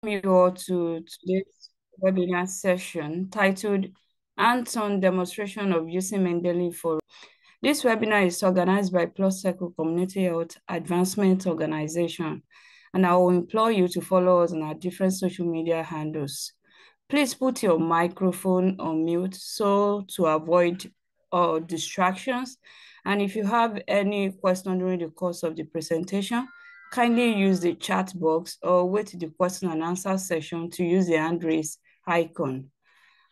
You all to today's webinar session titled Hands-on Demonstration of Using Mendeley for. This webinar is organized by Plus Circle Community Health Advancement Organization, and I will implore you to follow us on our different social media handles. Please put your microphone on mute so to avoid distractions. And if you have any question during the course of the presentation, kindly use the chat box or wait to the question and answer session to use the hand raise icon.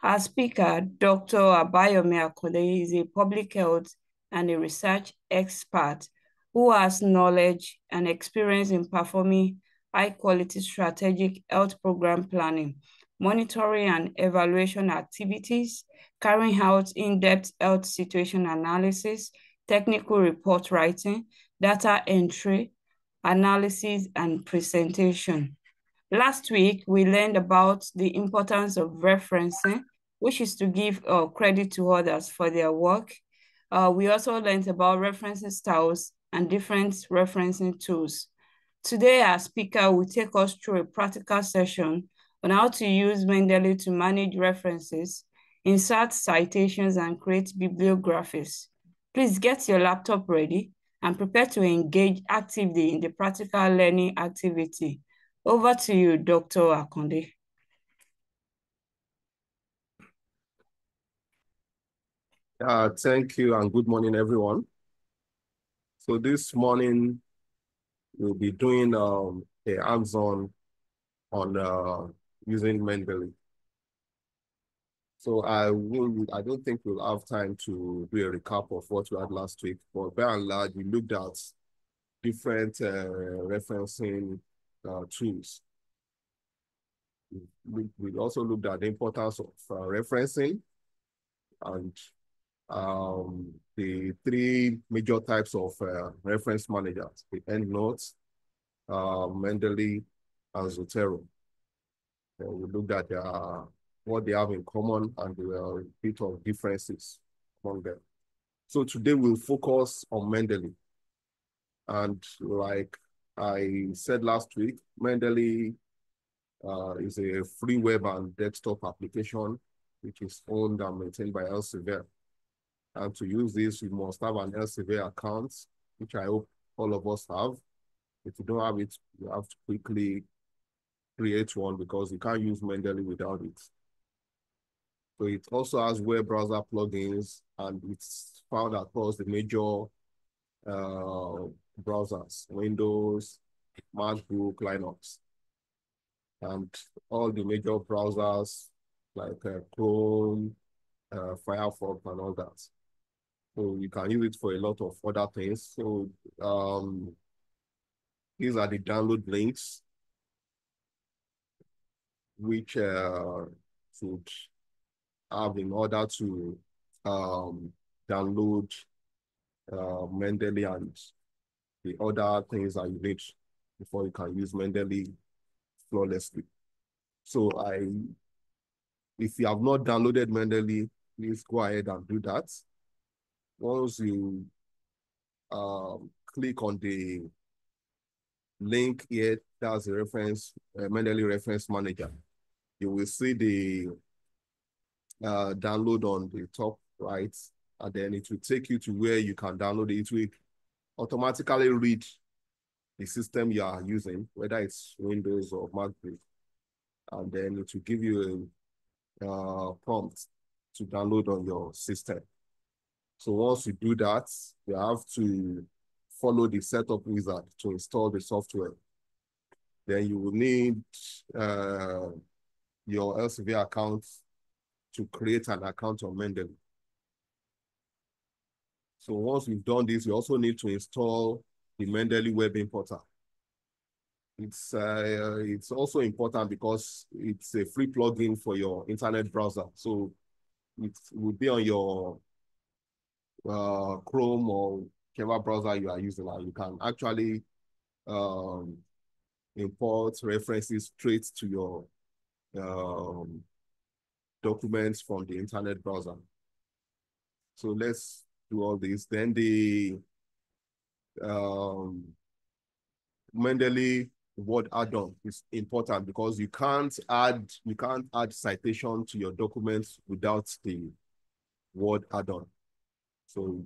Our speaker, Dr. Abayomi Akonde, is a public health and a research expert who has knowledge and experience in performing high-quality strategic health program planning, monitoring and evaluation activities, carrying out in-depth health situation analysis, technical report writing, data entry, analysis, and presentation. Last week, we learned about the importance of referencing, which is to give credit to others for their work. We also learned about referencing styles and different referencing tools. Today, our speaker will take us through a practical session on how to use Mendeley to manage references, insert citations, and create bibliographies. Please get your laptop ready and prepare to engage actively in the practical learning activity. Over to you, Dr. Akonde. Thank you and good morning, everyone. So this morning, we'll be doing a hands-on on using Mendeley. So I don't think we'll have time to do a recap of what we had last week, but by and large, we looked at different referencing tools. We also looked at the importance of referencing and the three major types of reference managers, the EndNote, Mendeley, and Zotero. We looked at what they have in common and the bit of differences among them. So today we'll focus on Mendeley. And like I said last week, Mendeley is a free web and desktop application which is owned and maintained by Elsevier. And to use this, you must have an Elsevier account, which I hope all of us have. If you don't have it, you have to quickly create one because you can't use Mendeley without it. So it also has web browser plugins, and it's found across the major browsers, Windows, MacBook, Linux, and all the major browsers like Chrome, Firefox, and all that. So you can use it for a lot of other things. So these are the download links, which should have in order to download Mendeley and the other things that you need before you can use Mendeley flawlessly. So if you have not downloaded Mendeley, please go ahead and do that. Once you click on the link here, that's the reference, Mendeley Reference Manager. You will see the download on the top right, and then it will take you to where you can download it. It will automatically read the system you are using, whether it's Windows or MacBook, and then it will give you a prompt to download on your system. So once you do that, you have to follow the setup wizard to install the software. Then you will need your Elsevier account to create an account on Mendeley. So once you've done this, you also need to install the Mendeley web importer. It's also important because it's a free plugin for your internet browser. So it will be on your Chrome or whichever browser you are using. You can actually import references straight to your documents from the internet browser. So let's do all this. Then the Mendeley word add-on is important because you can't add citation to your documents without the word add-on. So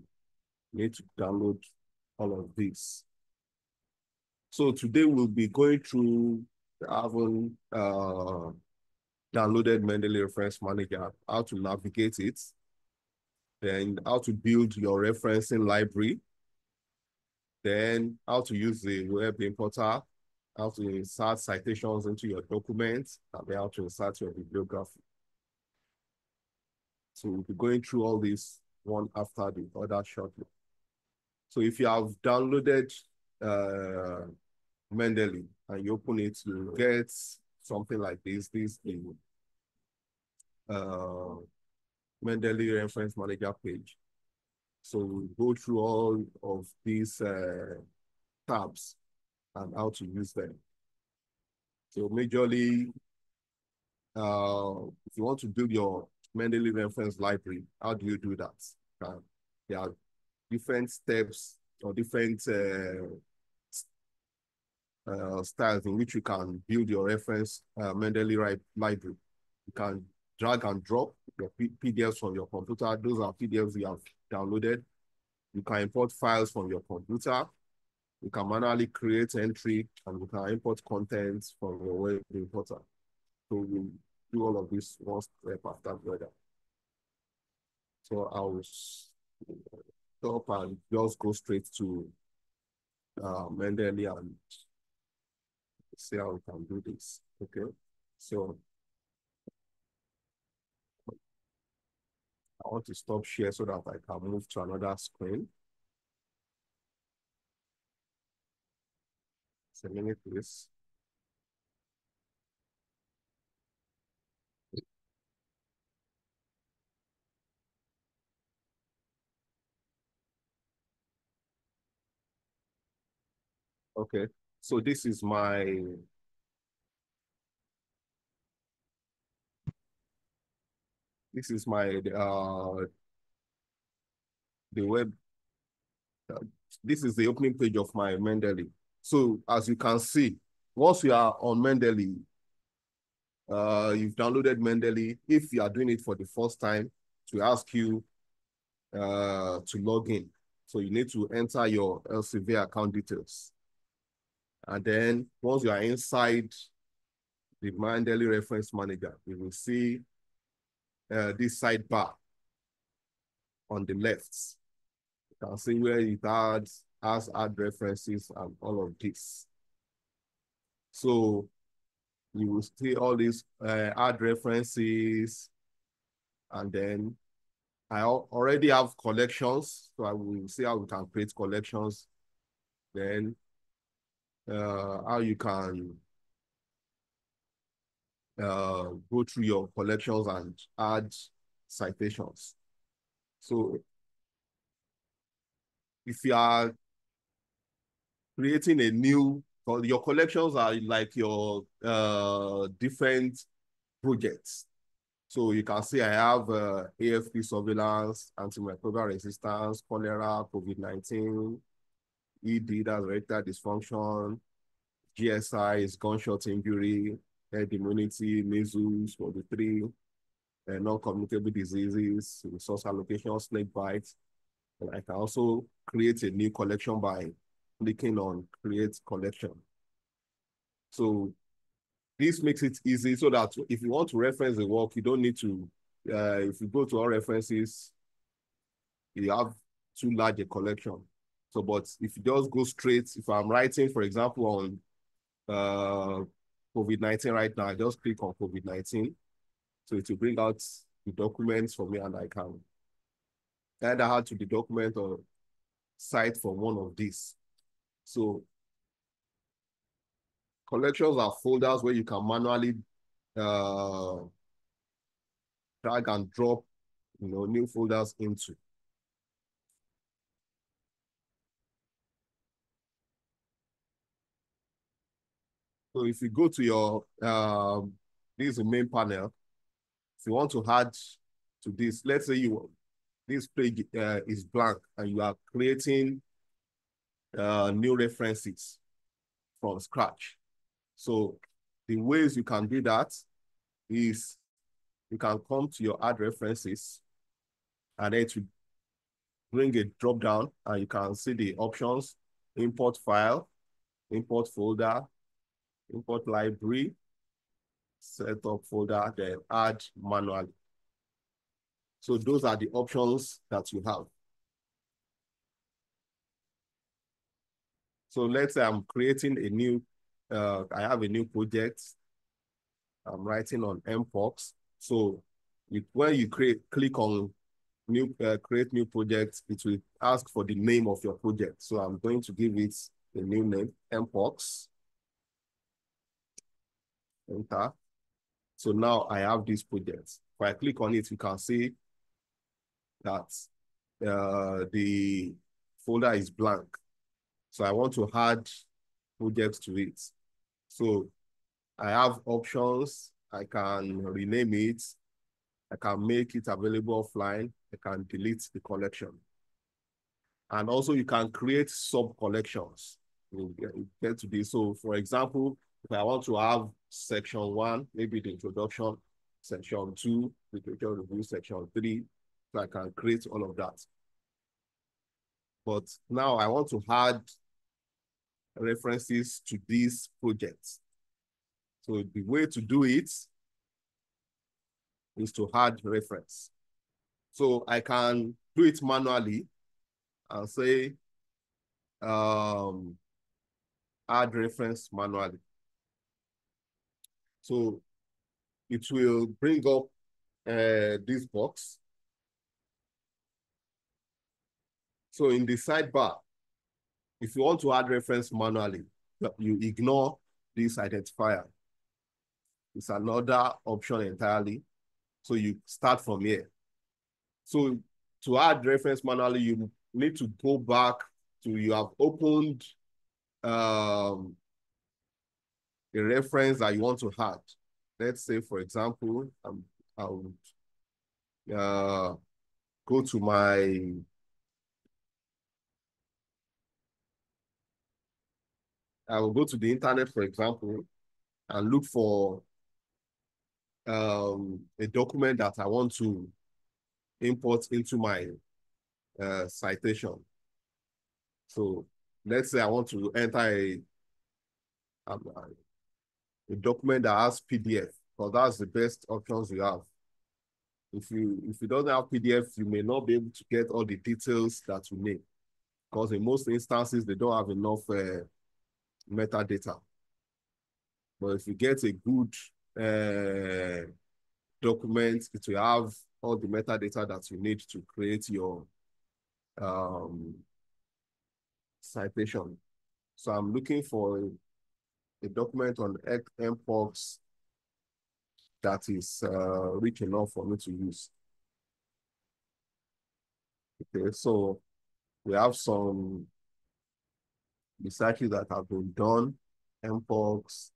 you need to download all of this. So today we'll be going through having downloaded Mendeley Reference Manager, how to navigate it, then how to build your referencing library, then how to use the web importer, how to insert citations into your documents, and then how to insert your bibliography. So we'll be going through all this one after the other shortly. So if you have downloaded Mendeley and you open it, you get something like this. This is Mendeley Reference Manager page. So we'll go through all of these tabs and how to use them. So majorly, if you want to build your Mendeley reference library, how do you do that? There are different steps or different styles in which you can build your reference Mendeley library. You can drag and drop your PDFs from your computer. Those are PDFs you have downloaded. You can import files from your computer. You can manually create entry, and you can import content from your web importer. So we do all of this one step after the other. So I'll stop and just go straight to Mendeley and see how we can do this. Okay. So I want to stop share so that I can move to another screen. Just a minute, please. Okay, so this is my the web. This is the opening page of my Mendeley. So as you can see, once you are on Mendeley, you've downloaded Mendeley. If you are doing it for the first time, to ask you to log in. So you need to enter your Elsevier account details. And then once you are inside the Mendeley Reference Manager, you will see this sidebar on the left. You can see where it has add references and all of this. So you will see all these add references, and then I already have collections, so I will see how we can create collections. Then how you can go through your collections and add citations. So if you are creating a new, your collections are like your different projects. So you can see I have AFP surveillance, antimicrobial resistance, cholera, COVID-19, ED, that's erectile dysfunction, GSI is gunshot injury, herd immunity, measles, 43, non-communicable diseases, resource allocation, snake bites. And I can also create a new collection by clicking on create collection. So this makes it easy so that if you want to reference the work, you don't need to, if you go to all references, you have too large a collection. So, but if you just go straight, if I'm writing, for example, on COVID-19 right now, I just click on COVID-19. So it will bring out the documents for me, and I can either add to the document or cite from one of these. So collections are folders where you can manually drag and drop, new folders into. So if you go to your, this is the main panel. If you want to add to this, let's say this page is blank and you are creating new references from scratch. So the ways you can do that is you can come to your add references and then to bring a drop down and you can see the options: import file, import folder, import library, set up folder, then add manually. So those are the options that you have. So let's say I'm creating a new, I have a new project. I'm writing on Mpox. So when you click on create new project, it will ask for the name of your project. So I'm going to give it a new name, Mpox. Enter. So now I have this project. If I click on it, you can see that the folder is blank. So I want to add projects to it. So I have options. I can rename it. I can make it available offline. I can delete the collection. And also you can create sub-collections. You get to this. So for example, if I want to have section 1, maybe the introduction, section 2, literature review, section 3, so I can create all of that. But now I want to add references to these projects. So the way to do it is to add reference. So I can do it manually and say, add reference manually. So it will bring up this box. So in the sidebar, if you want to add reference manually, you ignore this identifier. It's another option entirely. So you start from here. So to add reference manually, you need to go back to, you have opened a reference that you want to add. Let's say, for example, I would go to my I will go to the internet, for example, and look for a document that I want to import into my citation. So let's say I want to enter a document that has PDF, because that's the best options you have. If you don't have PDF, you may not be able to get all the details that you need, because in most instances, they don't have enough metadata. But if you get a good document, it will have all the metadata that you need to create your citation. So I'm looking for a document on Mpox that is rich enough for me to use. Okay, so we have some researches that have been done. Mpox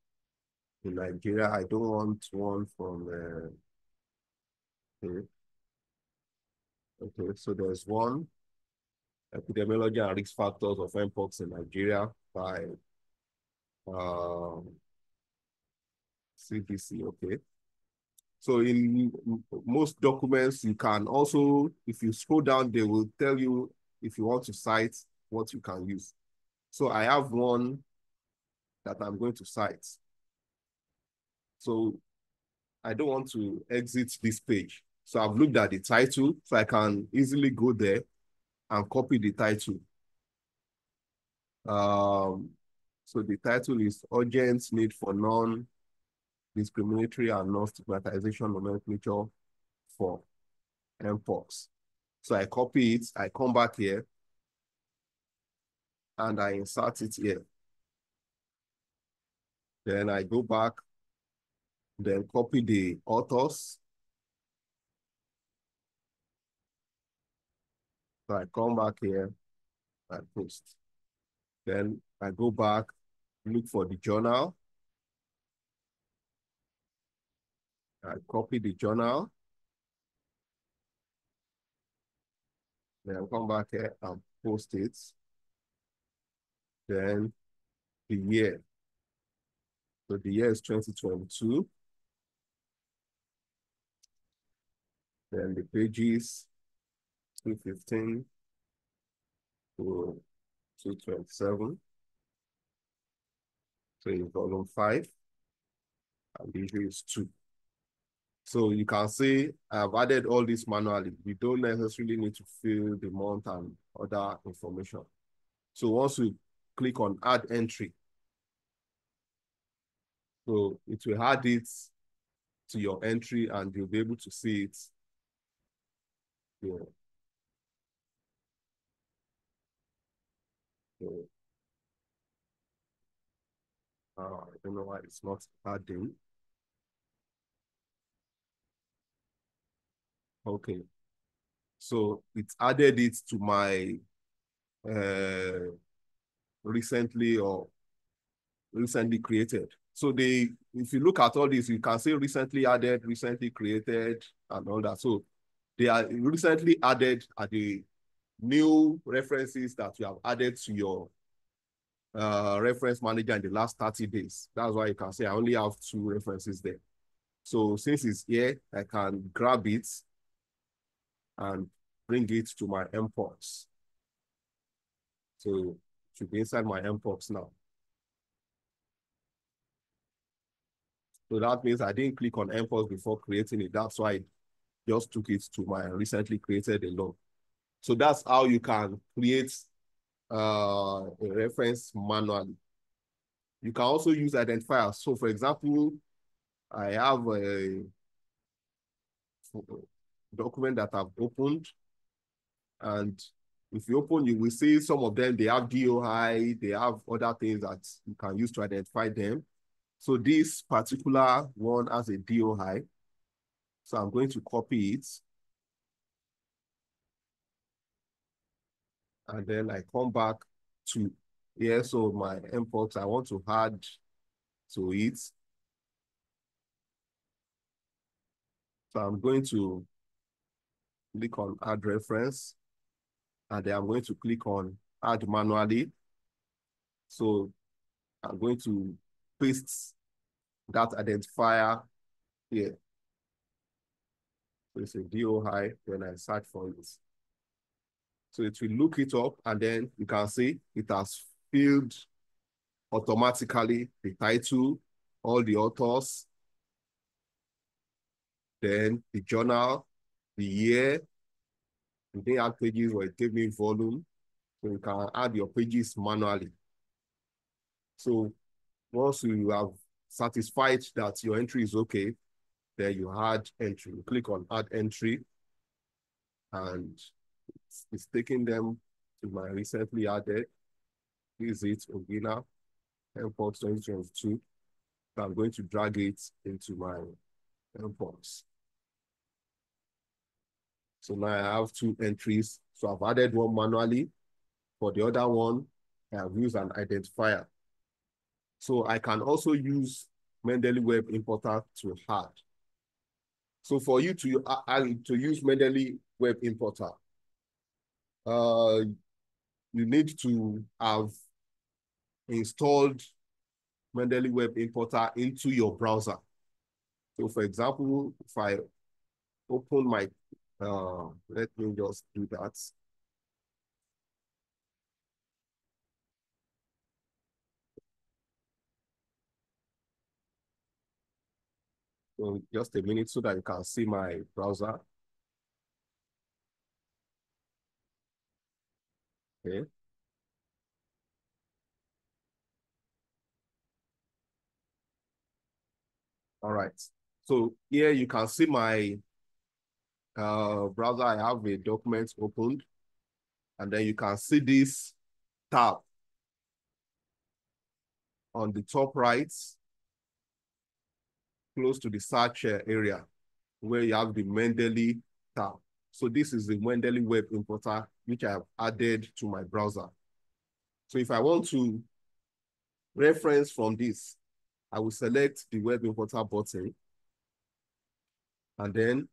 in Nigeria. I don't want one from okay. Okay, so there's one, epidemiology and risk factors of Mpox in Nigeria by CDC. Okay. So in most documents, you can also, if you scroll down, they will tell you if you want to cite what you can use. So I have one that I'm going to cite. So I don't want to exit this page. So I've looked at the title, so I can easily go there and copy the title. So the title is Urgent Need for Non-Discriminatory and Non-Stigmatization Nomenclature for Mpox. So I copy it, I come back here, and I insert it here. Then I go back, then copy the authors. So I come back here, I post. Then I go back, look for the journal. I copy the journal. Then I come back here and post it. Then the year. So the year is 2022. Then the pages 215 to 227. So in volume 5, and the issue is 2. So you can see I've added all this manually. We don't necessarily need to fill the month and other information. So once you click on add entry, so it will add it to your entry and you'll be able to see it here. So, I don't know why it's not adding. Okay. So it's added it to my recently created. So if you look at all this, you can see recently added, recently created, and all that. So they are recently added are the new references that you have added to your reference manager in the last 30 days. That's why you can say I only have 2 references there. So since it's here, I can grab it and bring it to my imports. So it should be inside my imports now. So that means I didn't click on imports before creating it. That's why I just took it to my recently created alone. So that's how you can create a reference manually. You can also use identifiers. So for example, I have a document that I've opened, and if you open, you will see some of them, they have DOI, they have other things that you can use to identify them. So this particular one has a DOI. So I'm going to copy it. And then I come back to here. So my imports, I want to add to it. So I'm going to click on add reference. And then I'm going to click on add manually. So I'm going to paste that identifier here. So it's a DOI, then I search for it. So it will look it up, and then you can see it has filled automatically the title, all the authors, then the journal, the year. You didn't add pages where it gave me volume. So you can add your pages manually. So once you have satisfied that your entry is okay, then you add entry. You click on add entry, and it's taking them to my recently added. This is it, Ogina, import 2022. So I'm going to drag it into my imports. So now I have 2 entries. So I've added one manually. For the other one, I have used an identifier. So I can also use Mendeley Web Importer to add. So for you to use Mendeley Web Importer, you need to have installed Mendeley Web Importer into your browser. So for example, if I open my, let me just do that. So just a minute so that you can see my browser. Okay. All right. So here you can see my browser. I have a document opened, and then you can see this tab on the top right, close to the search area, where you have the Mendeley tab. So this is the Mendeley Web Importer, which I have added to my browser. So if I want to reference from this, I will select the Web Importer button, and then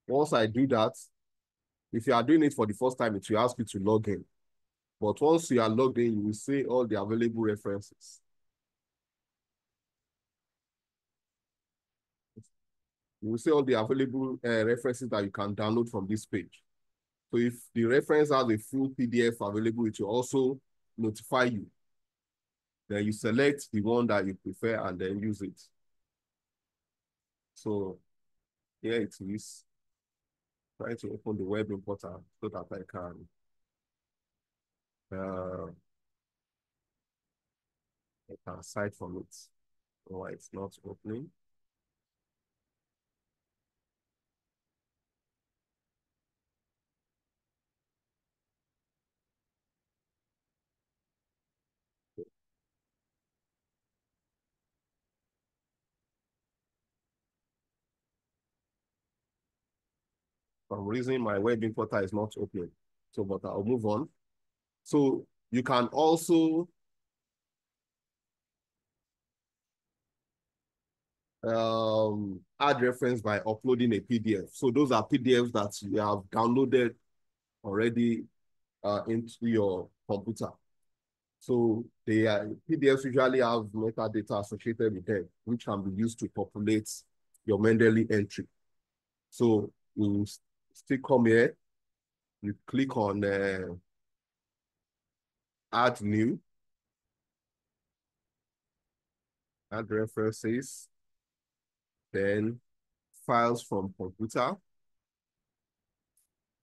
once I do that, if you are doing it for the first time, it will ask you to log in. But once you are logged in, you will see all the available references. You will see all the available references that you can download from this page. So if the reference has a full PDF available, it will also notify you. Then you select the one that you prefer and then use it. So here it is. Try to open the web importer so that I can cite from it. Oh, it's not opening. For some reason, my web importer is not opening. So, but I'll move on. So you can also add reference by uploading a PDF. So those are PDFs that you have downloaded already into your computer. So the PDFs usually have metadata associated with them, which can be used to populate your Mendeley entry. So you still come here, you click on add new, add references, then files from computer.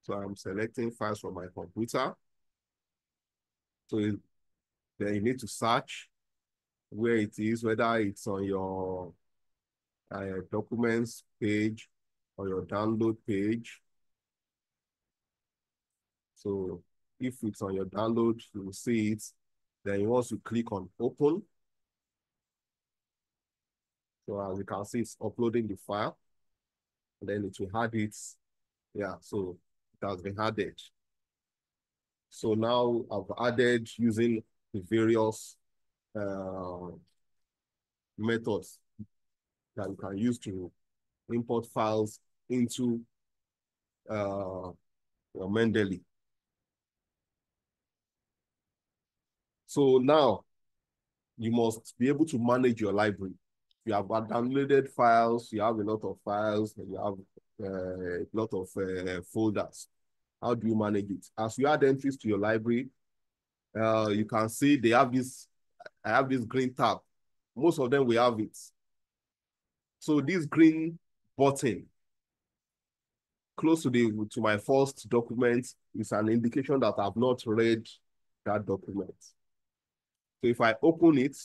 So I'm selecting files from my computer. So then you need to search where it is, whether it's on your documents page or your download page. So if it's on your download, you will see it. Then you want to click on open. So as you can see, it's uploading the file. And then it will add it. Yeah, so it has been added. So now I've added using the various methods that you can use to import files into your Mendeley. So now you must be able to manage your library. You have downloaded files, you have a lot of files, and you have a lot of folders. How do you manage it? As you add entries to your library, you can see they have this, I have this green tab. Most of them will have it. So this green button close to my first document is an indication that I've not read that document. So if I open it,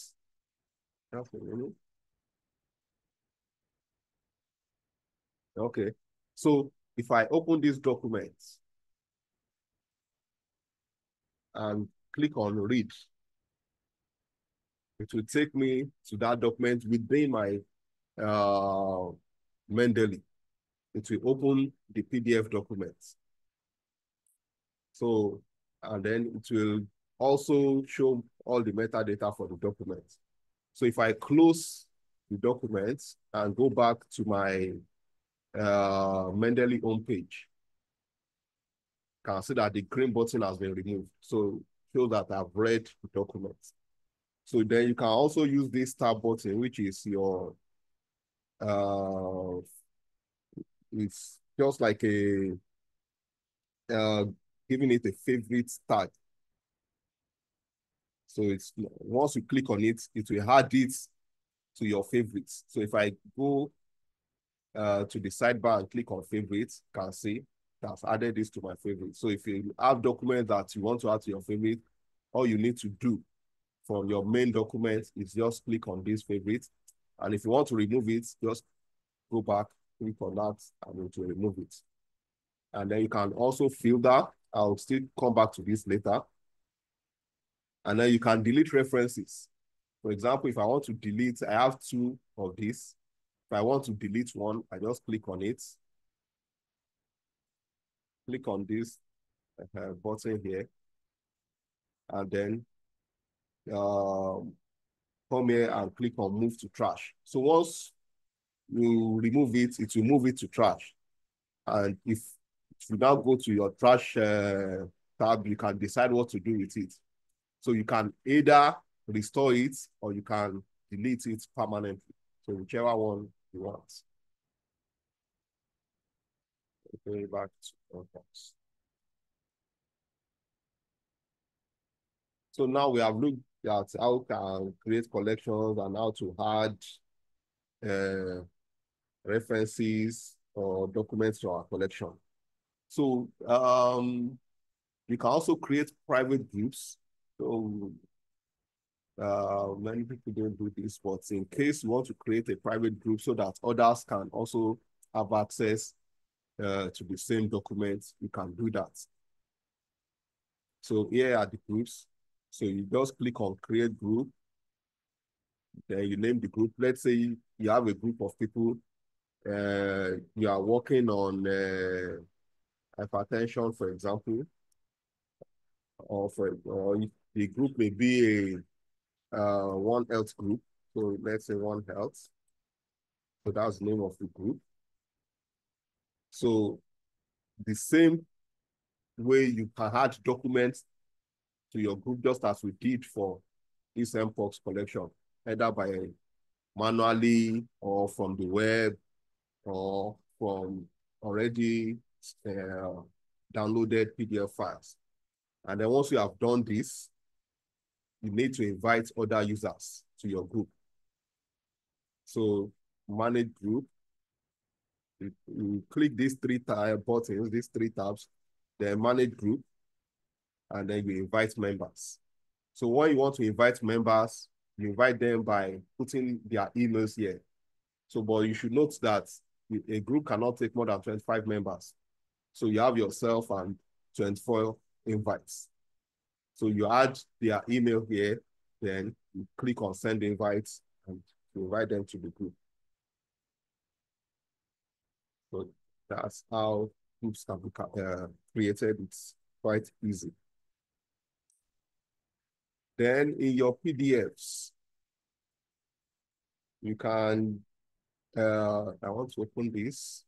okay. So if I open this document and click on read, it will take me to that document within my Mendeley. It will open the PDF document. So, and then it will also show all the metadata for the document. So if I close the document and go back to my Mendeley homepage, you can see that the green button has been removed. So show that I've read the document. So then you can also use this tab button, which is your, it's just like a, giving it a favorite tag. So it's, once you click on it, it will add it to your favorites. So if I go to the sidebar and click on favorites, you can see that's added this to my favorites. So if you have documents that you want to add to your favorite, all you need to do from your main document is just click on this favorite. And if you want to remove it, just go back, click on that, and it will remove it. And then you can also filter. I'll still come back to this later. And then you can delete references. For example, if I want to delete, I have two of these. If I want to delete one, I just click on it. Click on this button here. And then come here and click on move to trash. So once you remove it, it will move it to trash. And if you now go to your trash tab, you can decide what to do with it. So you can either restore it or you can delete it permanently. So whichever one you want. Going back to Dropbox. So now we have looked at how to create collections and how to add references or documents to our collection. So you can also create private groups. So many people don't do this, but in case you want to create a private group so that others can also have access to the same documents, you can do that. So here are the groups. So you just click on create group, then you name the group. Let's say you have a group of people, you are working on hypertension, for example, or the group may be a One Health group. So let's say One Health. So that's the name of the group. So the same way you can add documents to your group, just as we did for this Mpox collection, either by manually or from the web or from already downloaded PDF files. And then once you have done this, you need to invite other users to your group. So manage group, you click these three buttons, these three tabs, then manage group, and then you invite members. So when you want to invite members, you invite them by putting their emails here. So, but you should note that a group cannot take more than 25 members. So you have yourself and 24 invites. So you add their email here, then you click on send invites and you invite them to the group. So that's how groups can be created. It's quite easy. Then in your PDFs, you can, I want to open this.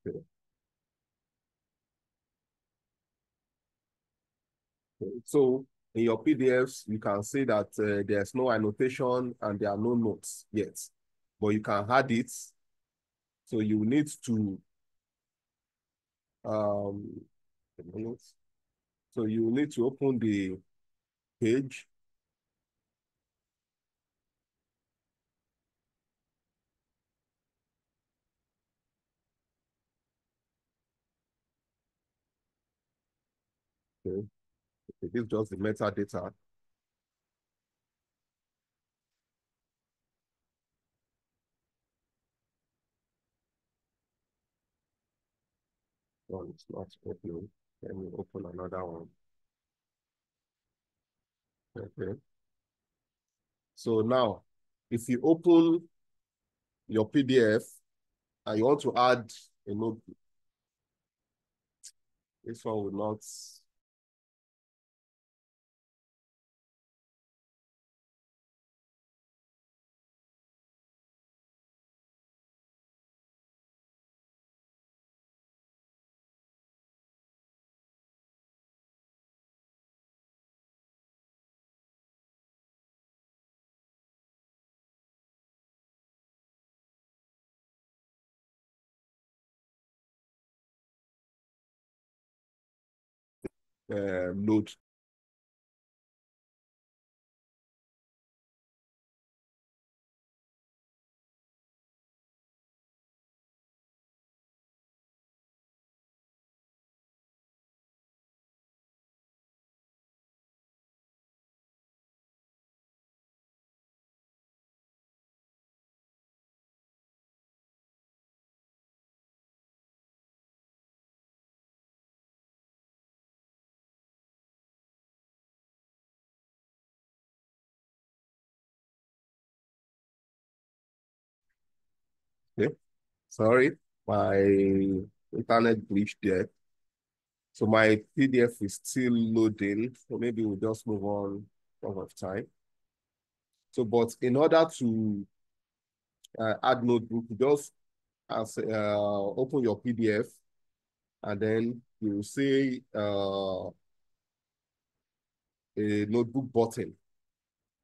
Okay. So in your PDFs, you can see that there's no annotation and there are no notes yet, but you can add it. So you need to, so you need to open the page. Okay. This is just the metadata. One is not opening. Let me open another one. Okay. So now, if you open your PDF and you want to add a notebook, this one will not. Load. Okay. Sorry, my internet glitched there. So my PDF is still loading. So maybe we'll just move on over time. So, but in order to add notebook, just open your PDF, and then you will see a notebook button.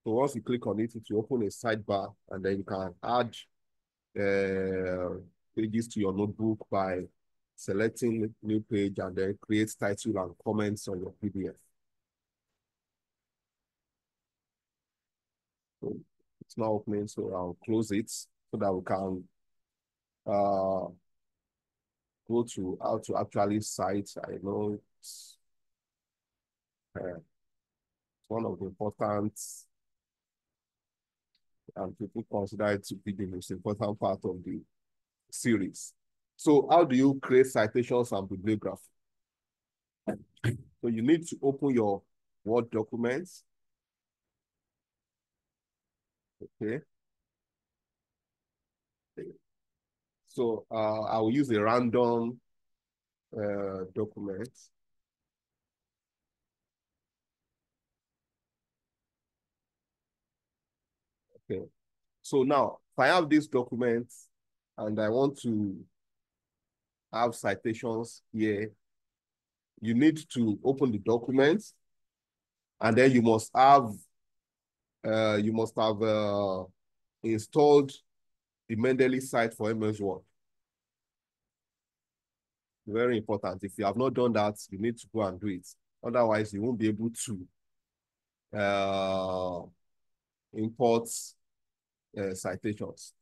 So once you click on it, it will open a sidebar, and then you can add pages to your notebook by selecting new page and then create title and comments on your PDF. So it's not opening, so I'll close it so that we can go to how to actually cite. I know it's one of the important, and people consider it to be the most important part of the series. So how do you create citations and bibliography? So you need to open your Word documents. Okay. So I will use a random document. Okay. So now, if I have this document and I want to have citations here, you need to open the document, and then you must have installed the Mendeley site for MS Word. Very important. If you have not done that, you need to go and do it. Otherwise, you won't be able to import citations.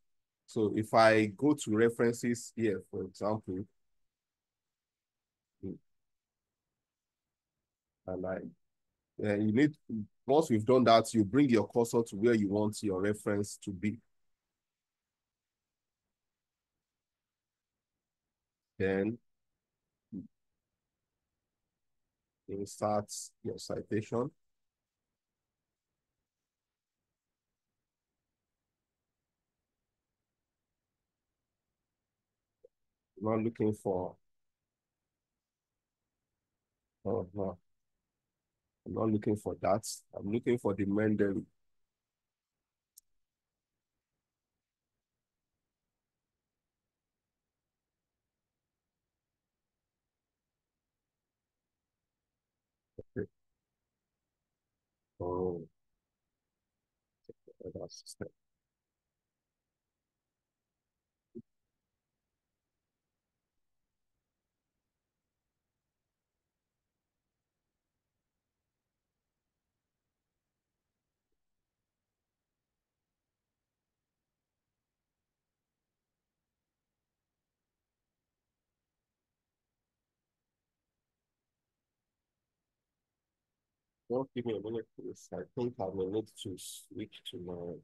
So if I go to references here, for example, and you need, once we've done that, you bring your cursor to where you want your reference to be. Then insert your citation. I'm not looking for, oh, no, I'm not looking for that. I'm looking for the Mendeley. Okay. Oh, that's the step. Don't give me a minute, please. I think I will need to switch to my.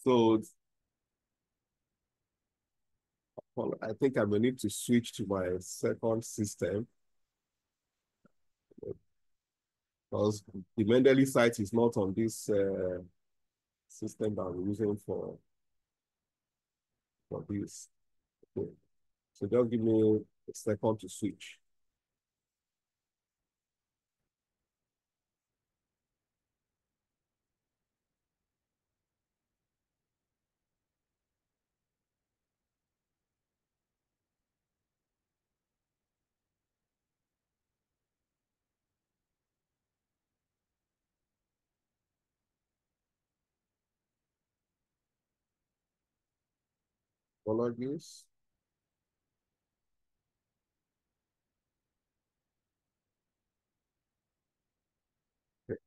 So well, I think I will need to switch to my second system because the Mendeley site is not on this system that I'm using for this. Okay. So just give me a second to switch. Apologies. Okay.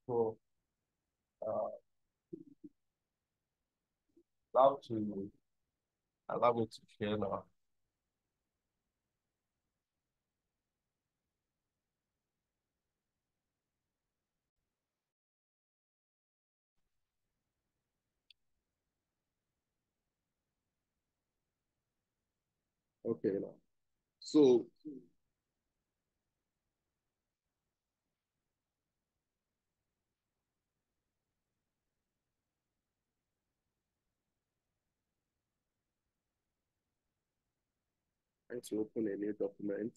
So uh, how to Allow me to share now. Okay, now. So trying to open a new document.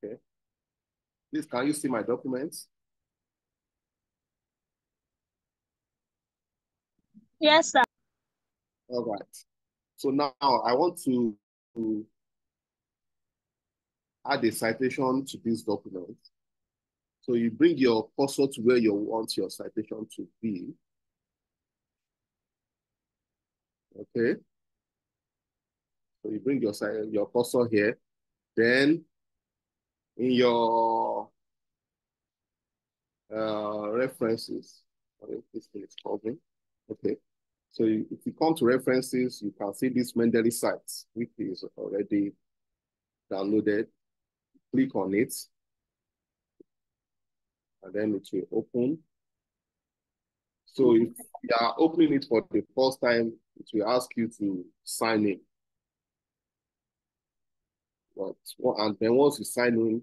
Okay. Please, can you see my documents? Yes, sir. All right. So now I want to add a citation to this document. So you bring your cursor to where you want your citation to be. Okay. So you bring your cursor here. Then in your references, this thing is covering. Okay. So if you come to references, you can see this Mendeley site, which is already downloaded. Click on it, and then it will open. So if you are opening it for the first time, it will ask you to sign in. And then once you sign in,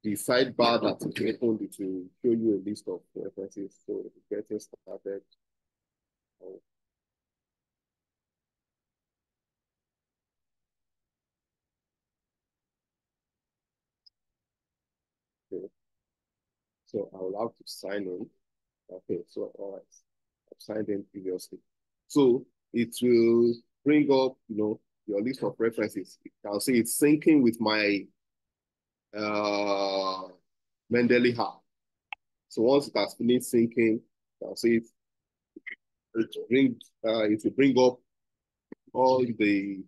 the sidebar that is opened, it will show you a list of references. So getting started. Okay. So I will have to sign in. Okay, so all right. I've signed in previously. So it will bring up, your list of references. I'll say it's syncing with my Mendeley app. So once it has finished syncing, I'll say it will bring up all the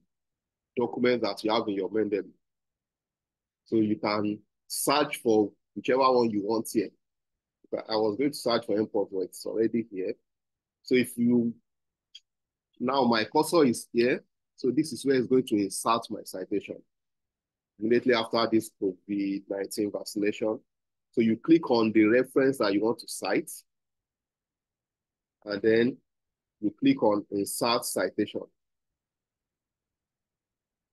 documents that you have in your Mendeley. So you can search for whichever one you want here. I was going to search for import, but it's already here. So now my cursor is here. So this is where it's going to insert my citation. Immediately after this COVID-19 vaccination. So you click on the reference that you want to cite, and then you click on insert citation.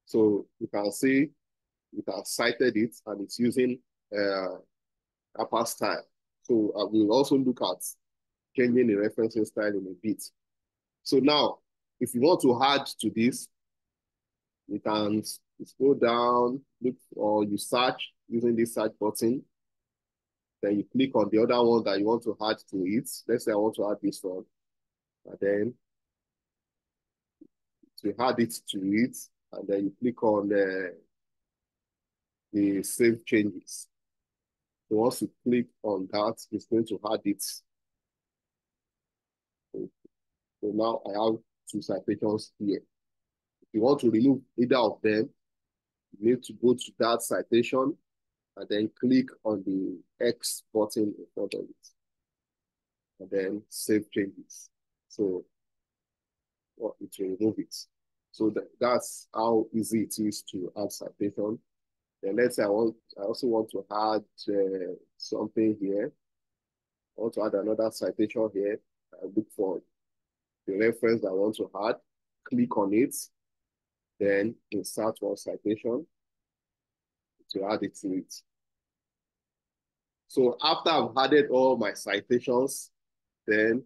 So you can see it has cited it, and it's using upper style. So we'll also look at changing the referencing style in a bit. So now, if you want to add to this, you can scroll down, or you search using this search button. Then you click on the other one that you want to add to it. Let's say I want to add this one. And then to add it to it, and then you click on the save changes. So once you click on that, it's going to add it. So now I have two citations here. If you want to remove either of them, you need to go to that citation and then click on the X button in front of it. And then save changes. So it will remove it. So that's how easy it is to add citation. Then let's say I also want to add something here. I want to add another citation here. I look for the reference I want to add, click on it, then insert one citation to add it to it. So after I've added all my citations, then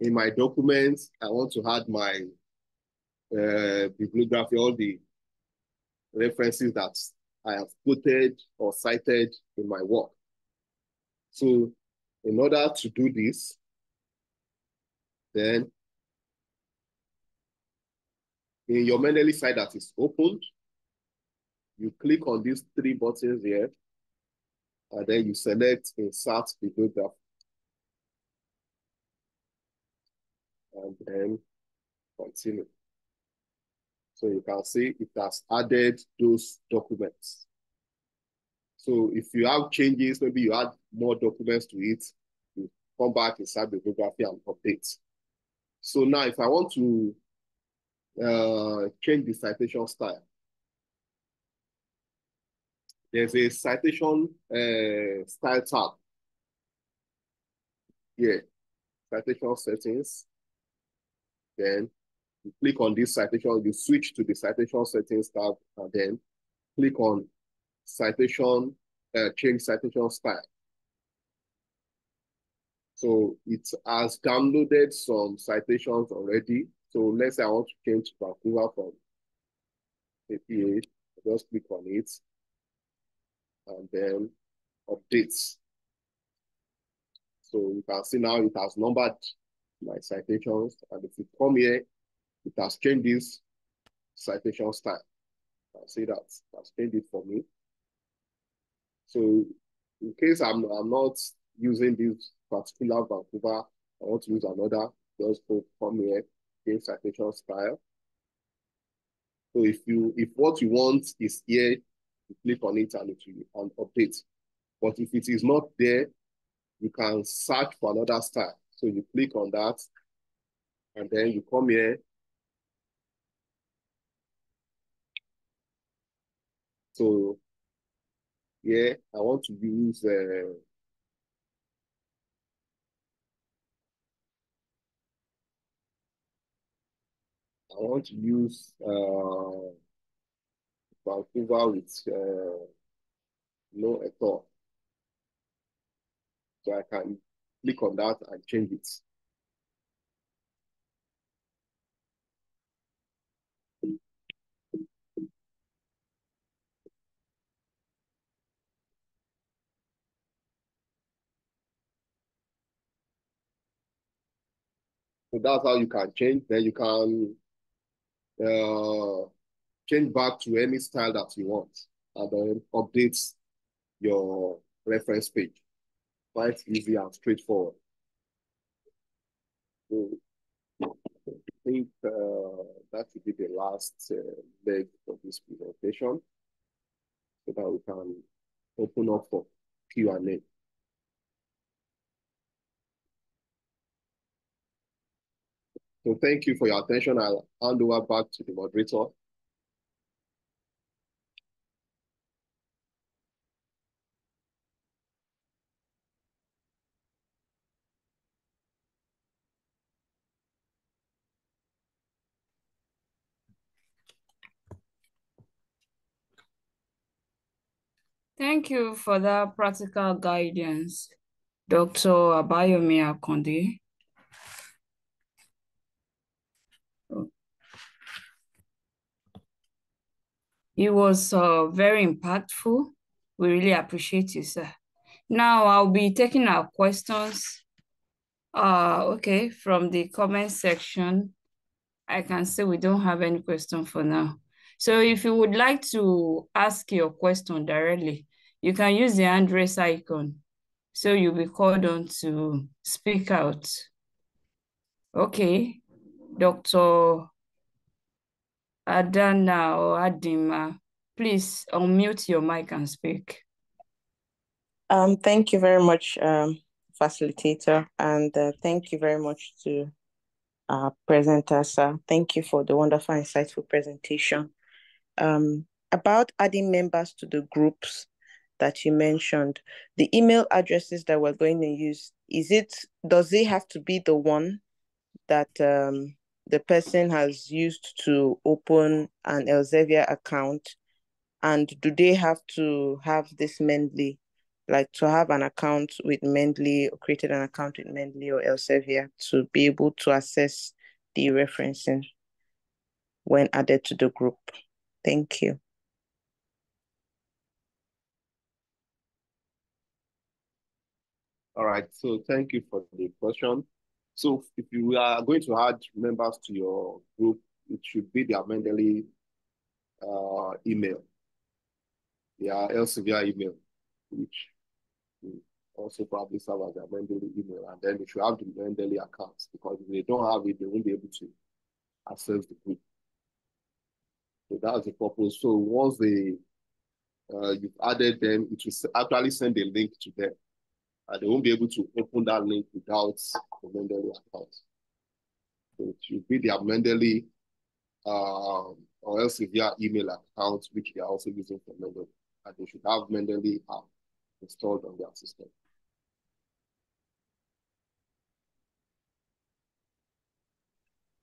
in my documents, I want to add my bibliography, all the references that I have quoted or cited in my work. So in order to do this, then in your Mendeley site that is opened, you click on these three buttons here, and then you select Insert Bibliography. And then continue. So you can see it has added those documents. So if you have changes, maybe you add more documents to it, you come back inside bibliography and update. So now if I want to change the citation style, there's a citation style tab. Here, citation settings. Then you click on this citation, you switch to the citation settings tab, and then click on citation, change citation style. So it has downloaded some citations already. So let's say I want to change Vancouver from APA, just click on it and then updates. So you can see now it has numbered my citations, and if you come here, it has changed this citation style. You can see that it has changed it for me. So in case I'm not using this particular Vancouver, I want to use another, just go come here, change citation style. So if what you want is here, you click on it and it will update. But if it is not there, you can search for another style. So you click on that, and then you come here. So yeah, I want to use Vancouver with no author. So I can click on that and change it. So that's how you can change. Then you can change back to any style that you want, and then update your reference page. Quite easy and straightforward. So I think that should be the last leg of this presentation, so that we can open up for Q&A. So thank you for your attention. I'll hand over back to the moderator. Thank you for that practical guidance, Dr. Abayomi Akonde. It was very impactful. We really appreciate you, sir. Now I'll be taking our questions. Okay, from the comment section, I can say we don't have any question for now. So if you would like to ask your question directly, you can use the hand raise icon. So you'll be called on to speak out. Okay, Dr. Adana or Adima, please unmute your mic and speak. Thank you very much, facilitator, and thank you very much to our presenter, sir. Thank you for the wonderful, insightful presentation. About adding members to the groups that you mentioned, the email addresses that we're going to use, does it have to be the one that the person has used to open an Elsevier account? And do they have to have this Mendeley, like to have an account with Mendeley or created an account with Mendeley or Elsevier to be able to access the referencing when added to the group? Thank you. All right, so thank you for the question. So if you are going to add members to your group, it should be their Mendeley email, their Elsevier email, which will also probably serve as their Mendeley email. And then they should have the Mendeley accounts, because if they don't have it, they won't be able to access the group. So that's the purpose. So once you've added them, it will actually send a link to them, and they won't be able to open that link without the Mendeley account. So it should be their Mendeley or Elsevier email account, which they are also using for Mendeley. And they should have Mendeley app installed on their system.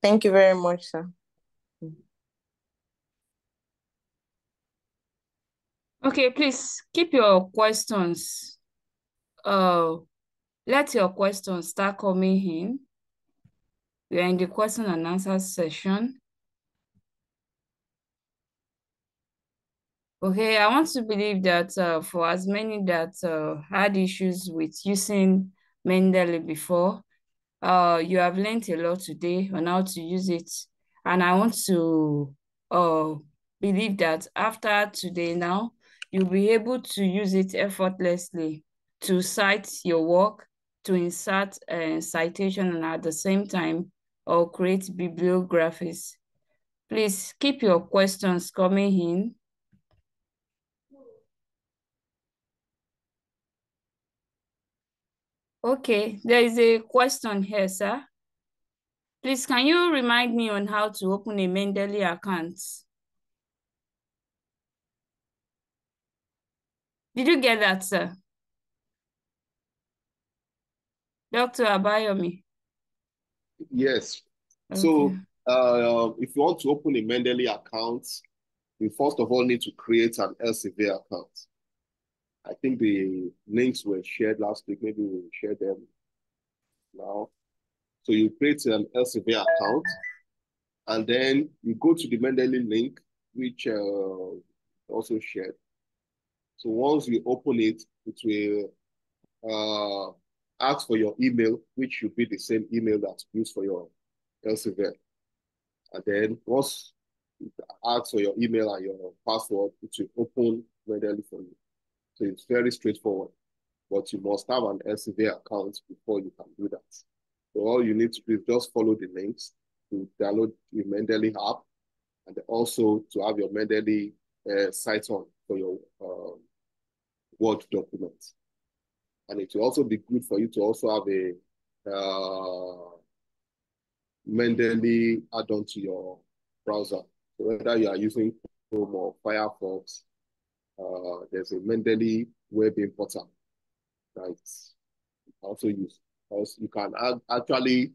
Thank you very much, sir. Okay, please keep your questions. Let your questions start coming in. We are in the question and answer session. Okay, I want to believe that for as many that had issues with using Mendeley before, you have learned a lot today on how to use it. And I want to believe that after today now, you'll be able to use it effortlessly to cite your work, to insert a citation, and at the same time, or create bibliographies. Please keep your questions coming in. Okay, there is a question here, sir. Please, can you remind me on how to open a Mendeley account? Did you get that, sir? Dr. Abayomi? Yes. Okay. So if you want to open a Mendeley account, you first of all need to create an Elsevier account. I think the links were shared last week. Maybe we'll share them now. So you create an Elsevier account, and then you go to the Mendeley link, which also shared. So once you open it, it will ask for your email, which should be the same email that's used for your Elsevier. And then once it asks for your email and your password, it will open Mendeley for you. So it's very straightforward, but you must have an Elsevier account before you can do that. So all you need to do is just follow the links to download the Mendeley app, and also to have your Mendeley site on for your Word documents. And it will also be good for you to also have a Mendeley add-on to your browser. So whether you are using Chrome or Firefox, there's a Mendeley web importer that also use. Also, you can actually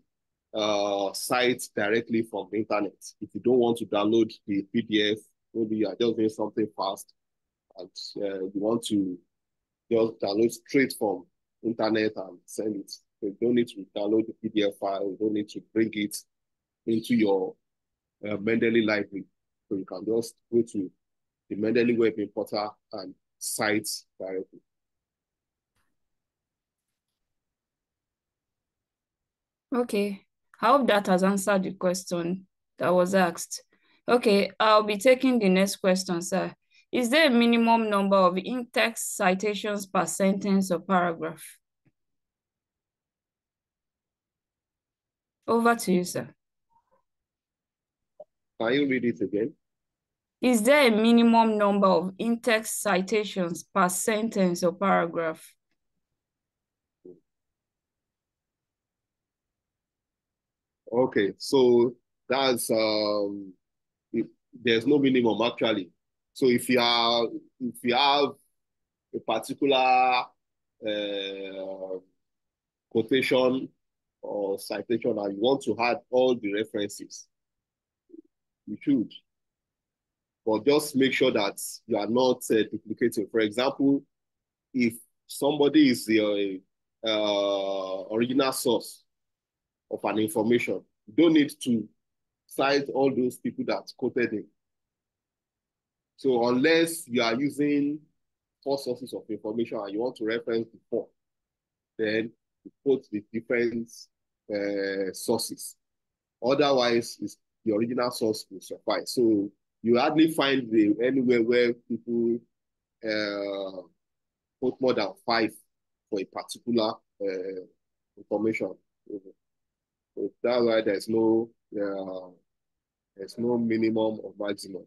cite directly from the internet. If you don't want to download the PDF, maybe you are just doing something fast and you want to just download straight from internet and send it. So you don't need to download the PDF file. You don't need to bring it into your Mendeley library. So you can just go to the Mendeley web importer and cite directly. Okay, I hope that has answered the question that was asked. Okay, I'll be taking the next question, sir. Is there a minimum number of in-text citations per sentence or paragraph? Over to you, sir. Can you read it again? Is there a minimum number of in-text citations per sentence or paragraph? Okay, so that's there's no minimum actually. So if you have a particular quotation or citation and you want to add all the references, you should. But just make sure that you are not duplicating. For example, if somebody is the original source of an information, you don't need to cite all those people that quoted him. So unless you are using 4 sources of information and you want to reference the 4, then you quote the different sources. Otherwise, the original source will suffice. So you hardly find anywhere where people quote more than 5 for a particular information. So that's why there's no minimum or maximum.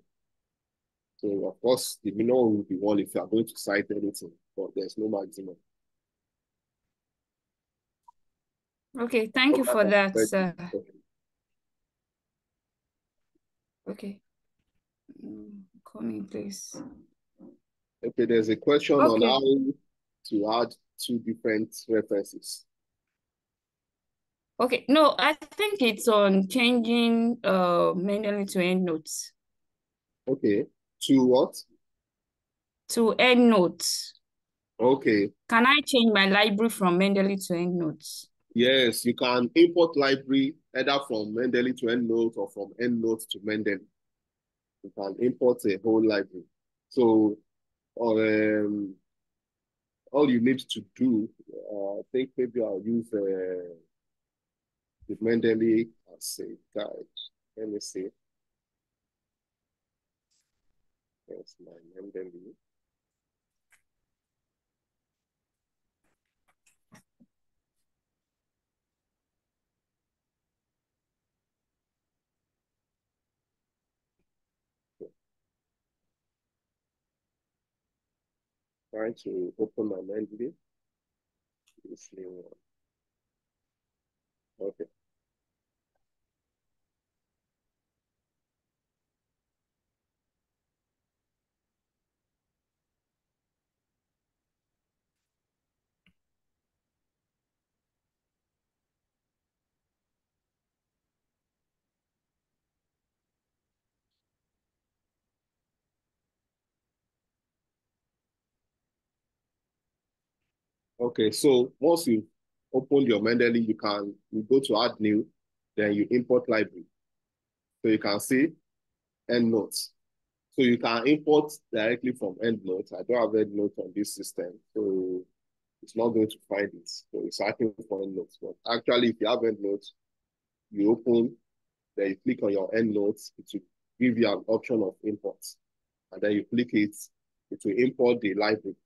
So of course, the minimum will be 1 if you are going to cite anything, but there's no maximum. Okay, thank you for that, sir. Okay. Come in, please. Okay, there's a question on how to add 2 different references. Okay, no, I think it's on changing Mendeley to EndNotes. Okay, to what? To EndNotes. Okay. Can I change my library from Mendeley to EndNotes? Yes, you can import library either from Mendeley to EndNotes or from EndNotes to Mendeley. You can import a whole library. So all you need to do, I think maybe I'll use the Mendeley as a guide. Let me see. That's my Mendeley. Trying to open my Mendeley. This new one. Okay. Okay, so once you open your Mendeley, you go to add new, then you import library. So you can see EndNotes. So you can import directly from EndNotes. I don't have EndNotes on this system, so it's not going to find it. So it's asking for EndNotes. But actually, if you have EndNotes, you open, then you click on your EndNotes, it will give you an option of import. And then you click it, it will import the library.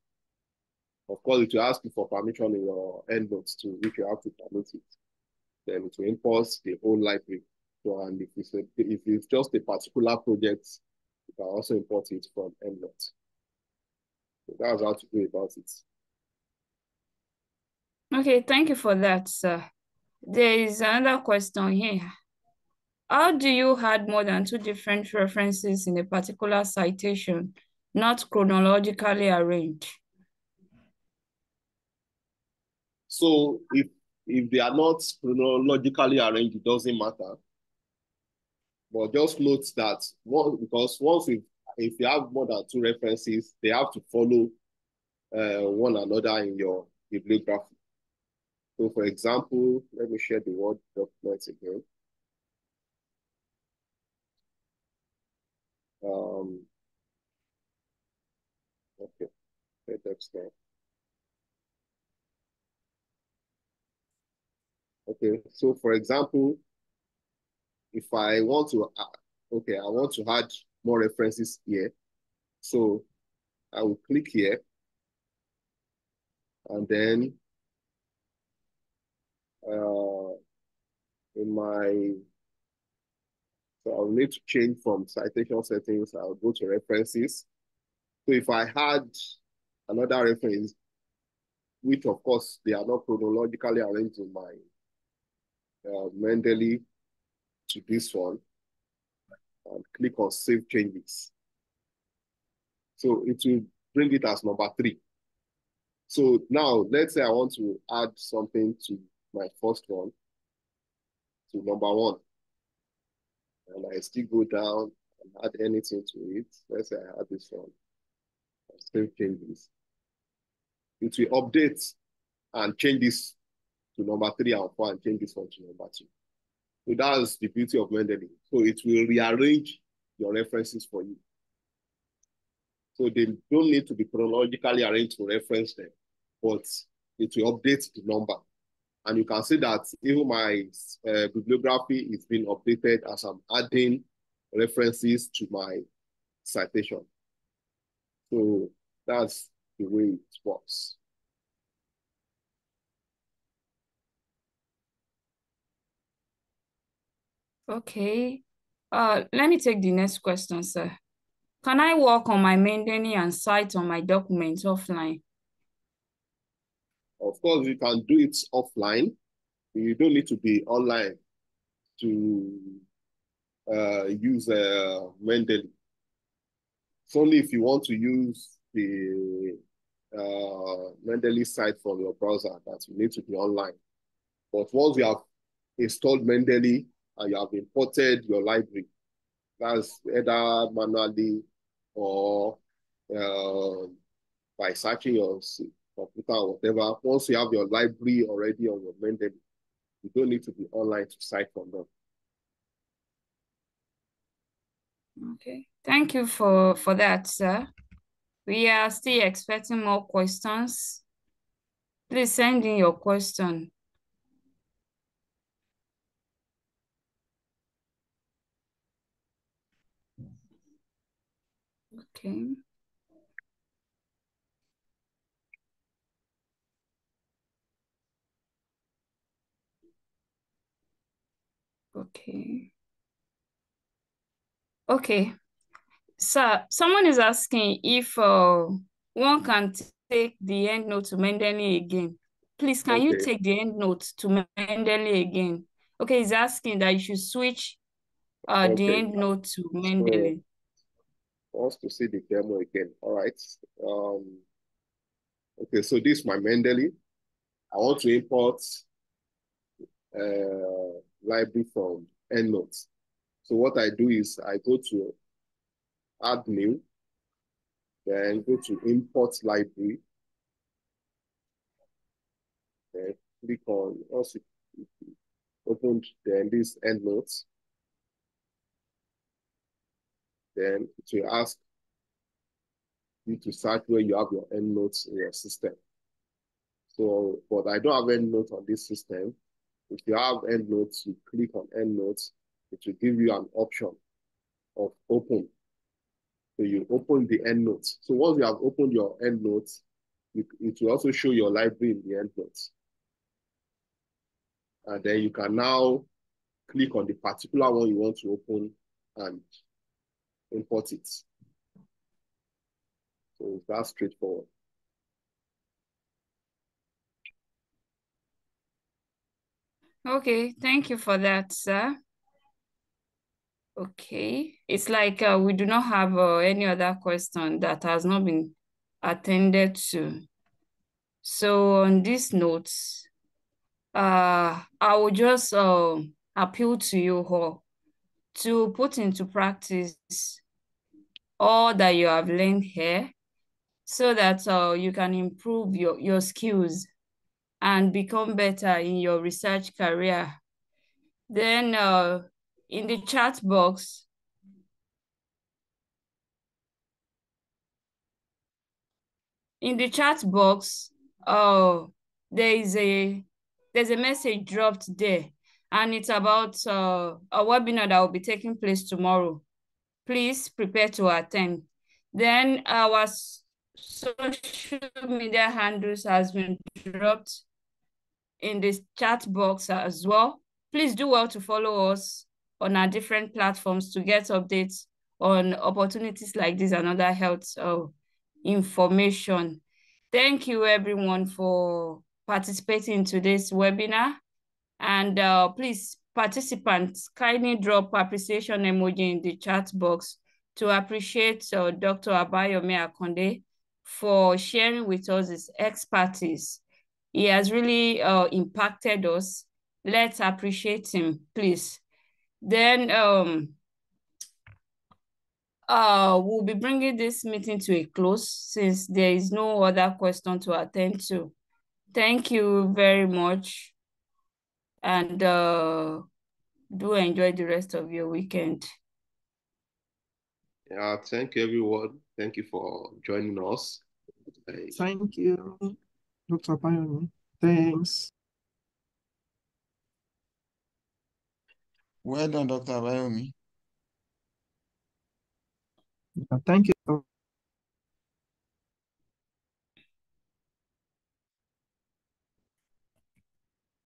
Of course, it will ask you for permission in your EndNotes too, if you have to permit it. Then it will import the whole library. So, and if it's just a particular project, you can also import it from EndNotes. So that's how to go about it. Okay, thank you for that, sir. There is another question here. How do you add more than 2 different references in a particular citation, not chronologically arranged? So if they are not chronologically arranged, it doesn't matter. But just note that because if you have more than 2 references, they have to follow one another in your bibliography. So for example, let me share the Word document again. Okay, let's start. Okay, so for example, if I want to, I want to add more references here. So I will click here and then in my, so I'll need to change from citation settings. I'll go to references. So if I had another reference, which of course they are not chronologically arranged in my Mendeley to this one, and click on Save Changes. So it will bring it as number 3. So now let's say I want to add something to my first one, to number 1. And I still go down and add anything to it. Let's say I add this one, Save Changes. It will update and change this to number 3 and 4 and change this one to number 2. So that's the beauty of Mendeley. So it will rearrange your references for you. So they don't need to be chronologically arranged to reference them, but it will update the number. And you can see that even my bibliography is being updated as I'm adding references to my citation. So that's the way it works. Okay. Let me take the next question, sir. Can I work on my Mendeley and cite on my documents offline? Of course, you can do it offline. You don't need to be online to use Mendeley. It's only if you want to use the Mendeley site from your browser that you need to be online. But once you have installed Mendeley and you have imported your library, that's either manually or by searching your computer or whatever. Once you have your library already on your Mendeley, you don't need to be online to cite from them. Okay. Thank you for that, sir. We are still expecting more questions. Please send in your question. Okay. Okay. Okay. Sir, someone is asking if one can take the EndNote to Mendeley again. Please, can you take the EndNote to Mendeley again? Okay, he's asking that you should switch the EndNote to Mendeley. So, wants to see the demo again. All right. Okay, so this is my Mendeley. I want to import library from EndNote. So what I do is I go to Add New, then go to Import Library, then click on, also open then this EndNote. Then it will ask you to search where you have your EndNotes in your system. So, but I don't have EndNote on this system. If you have EndNotes, you click on EndNotes, it will give you an option of open. So you open the EndNotes. So once you have opened your EndNotes, it will also show your library in the EndNotes. And then you can now click on the particular one you want to open and import it. So that's straightforward. Okay, thank you for that, sir. Okay, it's like we do not have any other question that has not been attended to. So on this note, I will just appeal to you all to put into practice all that you have learned here so that you can improve your skills and become better in your research career. Then in the chat box, there's a message dropped there, and it's about a webinar that will be taking place tomorrow. Please prepare to attend. Then our social media handles has been dropped in this chat box as well. Please do well to follow us on our different platforms to get updates on opportunities like this and other health information. Thank you everyone for participating in today's webinar. And please, participants, kindly drop appreciation emoji in the chat box to appreciate Dr. Abayomi Akonde for sharing with us his expertise. He has really impacted us. Let's appreciate him, please. Then we'll be bringing this meeting to a close since there is no other question to attend to. Thank you very much, and do enjoy the rest of your weekend. Yeah, thank you, everyone. Thank you for joining us. Thank you, Dr. Abayomi. Thanks. Well done, Dr. Abayomi. Thank you.